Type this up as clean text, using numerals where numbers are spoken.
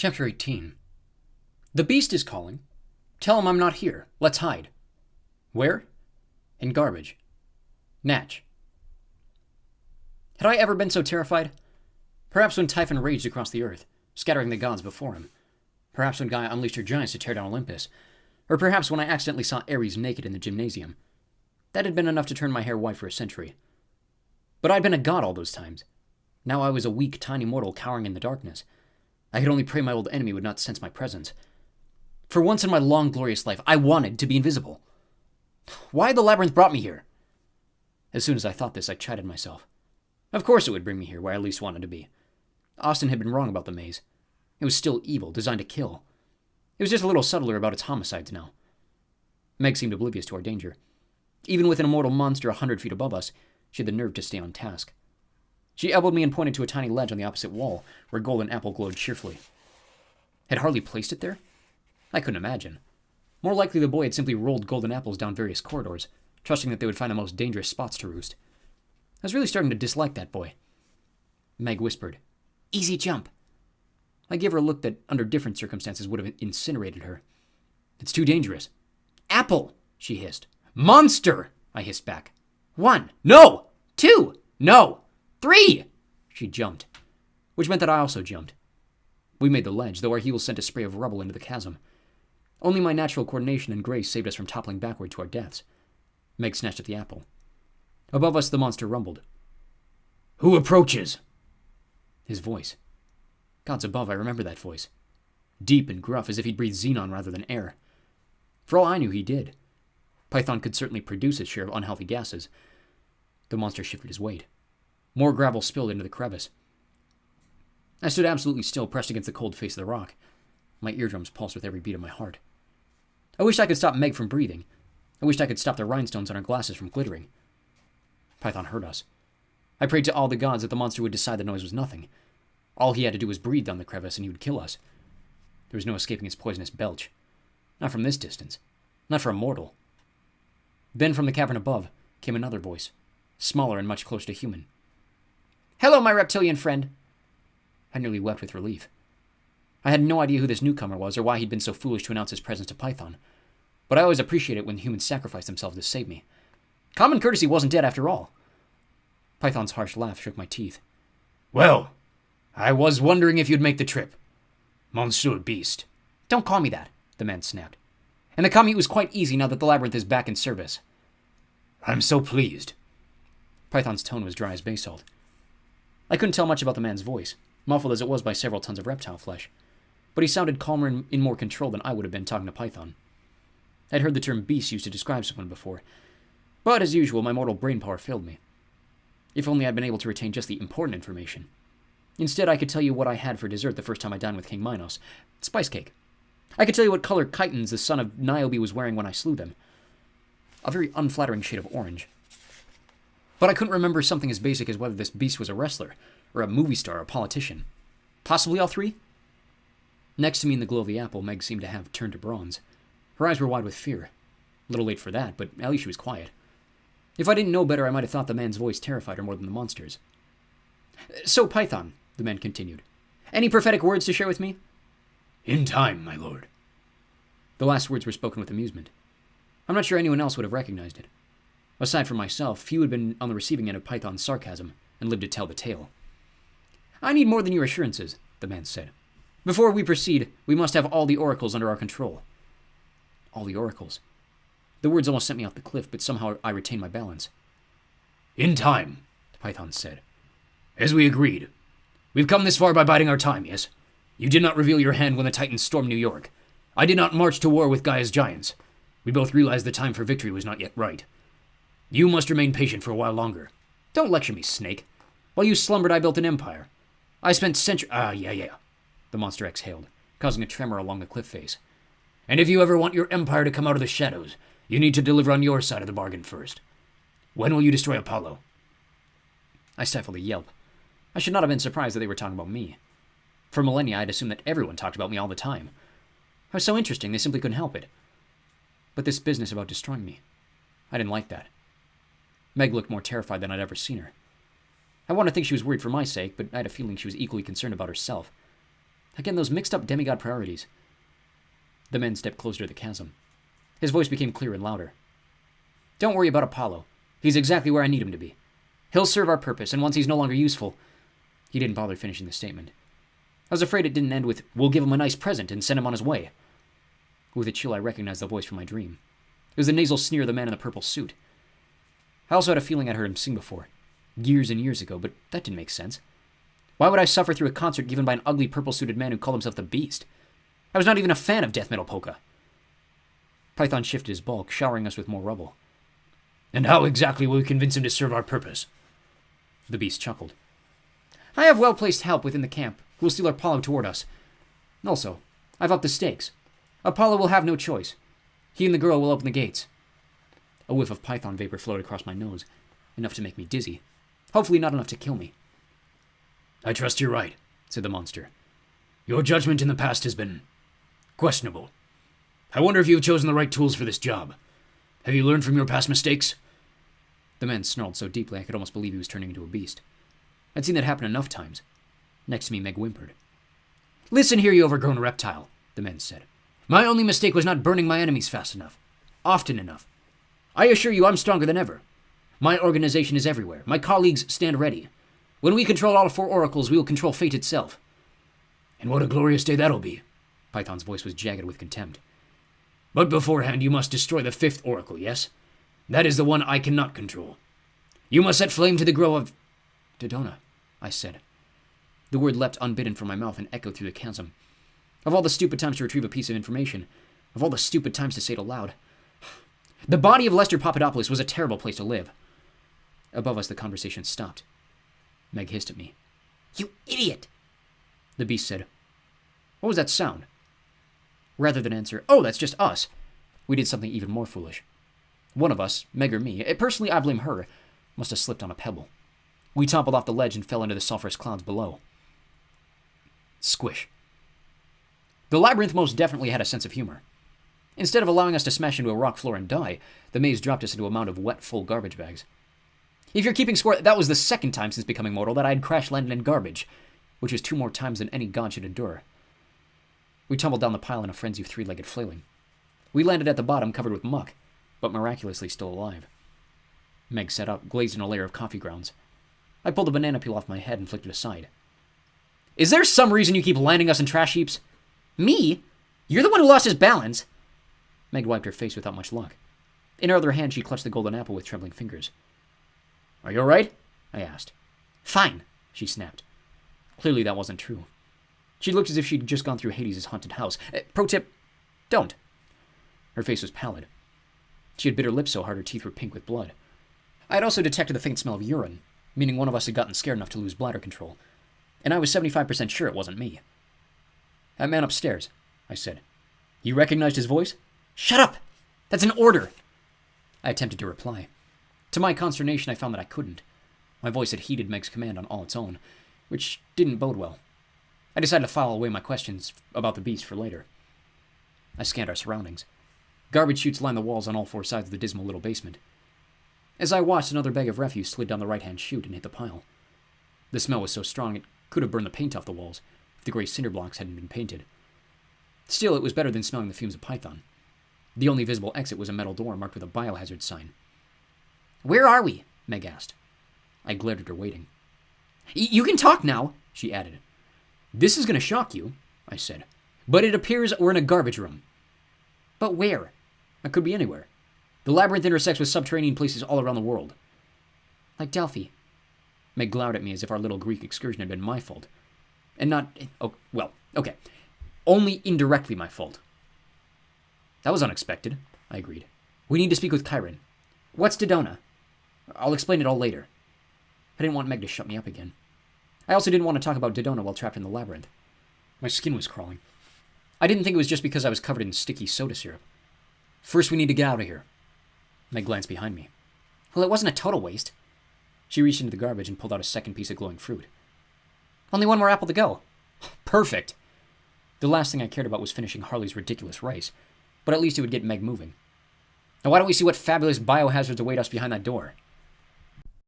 Chapter 18. The beast is calling. Tell him I'm not here. Let's hide. Where? In garbage. Natch. Had I ever been so terrified? Perhaps when Typhon raged across the earth, scattering the gods before him. Perhaps when Gaia unleashed her giants to tear down Olympus. Or perhaps when I accidentally saw Ares naked in the gymnasium. That had been enough to turn my hair white for a century. But I'd been a god all those times. Now I was a weak, tiny mortal cowering in the darkness. I could only pray my old enemy would not sense my presence. For once in my long, glorious life, I wanted to be invisible. Why had the labyrinth brought me here? As soon as I thought this, I chided myself. Of course it would bring me here, where I least wanted to be. Austin had been wrong about the maze. It was still evil, designed to kill. It was just a little subtler about its homicides now. Meg seemed oblivious to our danger. Even with an immortal monster 100 feet above us, she had the nerve to stay on task. She elbowed me and pointed to a tiny ledge on the opposite wall, where a golden apple glowed cheerfully. Had Harley placed it there? I couldn't imagine. More likely the boy had simply rolled golden apples down various corridors, trusting that they would find the most dangerous spots to roost. I was really starting to dislike that boy. Meg whispered, "Easy jump." I gave her a look that, under different circumstances, would have incinerated her. "It's too dangerous." "Apple!" she hissed. "Monster!" I hissed back. "1. No! 2. No! 3! She jumped, which meant that I also jumped. We made the ledge, though our heels sent a spray of rubble into the chasm. Only my natural coordination and grace saved us from toppling backward to our deaths. Meg snatched at the apple. Above us, the monster rumbled. "Who approaches?" His voice. Gods above, I remember that voice. Deep and gruff, as if he'd breathed xenon rather than air. For all I knew, he did. Python could certainly produce his share of unhealthy gases. The monster shifted his weight. More gravel spilled into the crevice. I stood absolutely still, pressed against the cold face of the rock. My eardrums pulsed with every beat of my heart. I wished I could stop Meg from breathing. I wished I could stop the rhinestones on her glasses from glittering. Python heard us. I prayed to all the gods that the monster would decide the noise was nothing. All he had to do was breathe down the crevice and he would kill us. There was no escaping his poisonous belch. Not from this distance. Not for a mortal. Then from the cavern above came another voice, smaller and much closer to human. "Hello, my reptilian friend." I nearly wept with relief. I had no idea who this newcomer was or why he'd been so foolish to announce his presence to Python, but I always appreciate it when humans sacrifice themselves to save me. Common courtesy wasn't dead after all. Python's harsh laugh shook my teeth. "Well, I was wondering if you'd make the trip. Monsieur Beast." "Don't call me that," the man snapped. "And the commute was quite easy now that the labyrinth is back in service." "I'm so pleased." Python's tone was dry as basalt. I couldn't tell much about the man's voice, muffled as it was by several tons of reptile flesh, but he sounded calmer and in more control than I would have been talking to Python. I'd heard the term beast used to describe someone before, but as usual, my mortal brain power failed me. If only I'd been able to retain just the important information. Instead, I could tell you what I had for dessert the first time I dined with King Minos. Spice cake. I could tell you what color chitons the son of Niobe was wearing when I slew them. A very unflattering shade of orange. But I couldn't remember something as basic as whether this beast was a wrestler, or a movie star, or a politician. Possibly all three? Next to me in the glow of the apple, Meg seemed to have turned to bronze. Her eyes were wide with fear. A little late for that, but at least she was quiet. If I didn't know better, I might have thought the man's voice terrified her more than the monster's. "So, Python," the man continued, "any prophetic words to share with me?" "In time, my lord." The last words were spoken with amusement. I'm not sure anyone else would have recognized it. Aside from myself, few had been on the receiving end of Python's sarcasm and lived to tell the tale. "I need more than your assurances," the man said. "Before we proceed, we must have all the oracles under our control." All the oracles. The words almost sent me off the cliff, but somehow I retained my balance. "In time," Python said. "As we agreed. We've come this far by biding our time, yes? You did not reveal your hand when the Titans stormed New York. I did not march to war with Gaia's giants. We both realized the time for victory was not yet right. You must remain patient for a while longer." "Don't lecture me, Snake. While you slumbered, I built an empire. I spent centuries—" Yeah. The monster exhaled, causing a tremor along the cliff face. "And if you ever want your empire to come out of the shadows, you need to deliver on your side of the bargain first. When will you destroy Apollo?" I stifled a yelp. I should not have been surprised that they were talking about me. For millennia, I'd assumed that everyone talked about me all the time. I was so interesting, they simply couldn't help it. But this business about destroying me, I didn't like that. Meg looked more terrified than I'd ever seen her. I wanted to think she was worried for my sake, but I had a feeling she was equally concerned about herself. Again, those mixed-up demigod priorities. The man stepped closer to the chasm. His voice became clearer and louder. Don't worry about Apollo. He's exactly where I need him to be. He'll serve our purpose, and once he's no longer useful... He didn't bother finishing the statement. I was afraid it didn't end with, we'll give him a nice present and send him on his way. With a chill, I recognized the voice from my dream. It was the nasal sneer of the man in the purple suit. I also had a feeling I'd heard him sing before, years and years ago, but that didn't make sense. Why would I suffer through a concert given by an ugly purple-suited man who called himself the Beast? I was not even a fan of death metal polka. Python shifted his bulk, showering us with more rubble. And how exactly will we convince him to serve our purpose? The Beast chuckled. I have well-placed help within the camp, who will steal Apollo toward us. Also, I've upped the stakes. Apollo will have no choice. He and the girl will open the gates. A whiff of python vapor floated across my nose, enough to make me dizzy. Hopefully not enough to kill me. I trust you're right, said the monster. Your judgment in the past has been questionable. I wonder if you've chosen the right tools for this job. Have you learned from your past mistakes? The man snarled so deeply I could almost believe he was turning into a beast. I'd seen that happen enough times. Next to me, Meg whimpered. Listen here, you overgrown reptile, the man said. My only mistake was not burning my enemies fast enough. Often enough. I assure you I'm stronger than ever. My organization is everywhere. My colleagues stand ready. When we control all 4 oracles, we will control fate itself. And what a glorious day that'll be. Python's voice was jagged with contempt. But beforehand, you must destroy the 5th oracle, yes? That is the one I cannot control. You must set flame to the grove of... Dodona, I said. The word leapt unbidden from my mouth and echoed through the chasm. Of all the stupid times to retrieve a piece of information, of all the stupid times to say it aloud, the body of Lester Papadopoulos was a terrible place to live. Above us, the conversation stopped. Meg hissed at me. You idiot! The beast said, What was that sound? Rather than answer, Oh, that's just us, we did something even more foolish. One of us, Meg or me, personally I blame her, must have slipped on a pebble. We toppled off the ledge and fell into the sulphurous clouds below. Squish. The labyrinth most definitely had a sense of humor. Instead of allowing us to smash into a rock floor and die, the maze dropped us into a mound of wet, full garbage bags. If you're keeping score, that was the 2nd time since becoming mortal that I had crash-landed in garbage, which was 2 more times than any god should endure. We tumbled down the pile in a frenzy of 3-legged flailing. We landed at the bottom covered with muck, but miraculously still alive. Meg sat up, glazed in a layer of coffee grounds. I pulled a banana peel off my head and flicked it aside. Is there some reason you keep landing us in trash heaps? Me? You're the one who lost his balance. Meg wiped her face without much luck. In her other hand, she clutched the golden apple with trembling fingers. Are you all right? I asked. Fine, she snapped. Clearly that wasn't true. She looked as if she'd just gone through Hades' haunted house. Pro tip, don't. Her face was pallid. She had bit her lips so hard her teeth were pink with blood. I had also detected the faint smell of urine, meaning one of us had gotten scared enough to lose bladder control. And I was 75% sure it wasn't me. That man upstairs, I said. You recognized his voice? Shut up! That's an order! I attempted to reply. To my consternation, I found that I couldn't. My voice had heeded Meg's command on all its own, which didn't bode well. I decided to file away my questions about the beast for later. I scanned our surroundings. Garbage chutes lined the walls on all 4 sides of the dismal little basement. As I watched, another bag of refuse slid down the right-hand chute and hit the pile. The smell was so strong it could have burned the paint off the walls if the gray cinder blocks hadn't been painted. Still, it was better than smelling the fumes of python. The only visible exit was a metal door marked with a biohazard sign. Where are we? Meg asked. I glared at her, waiting. You can talk now, she added. This is going to shock you, I said. But it appears we're in a garbage room. But where? It could be anywhere. The labyrinth intersects with subterranean places all around the world. Like Delphi. Meg glowered at me as if our little Greek excursion had been my fault. And not... Oh, well, okay. Only indirectly my fault. That was unexpected, I agreed. We need to speak with Chiron. What's Dodona? I'll explain it all later. I didn't want Meg to shut me up again. I also didn't want to talk about Dodona while trapped in the labyrinth. My skin was crawling. I didn't think it was just because I was covered in sticky soda syrup. First, we need to get out of here. Meg glanced behind me. Well, it wasn't a total waste. She reached into the garbage and pulled out a second piece of glowing fruit. Only 1 more apple to go. Perfect. The last thing I cared about was finishing Harley's ridiculous race, but at least it would get Meg moving. Now why don't we see what fabulous biohazards await us behind that door?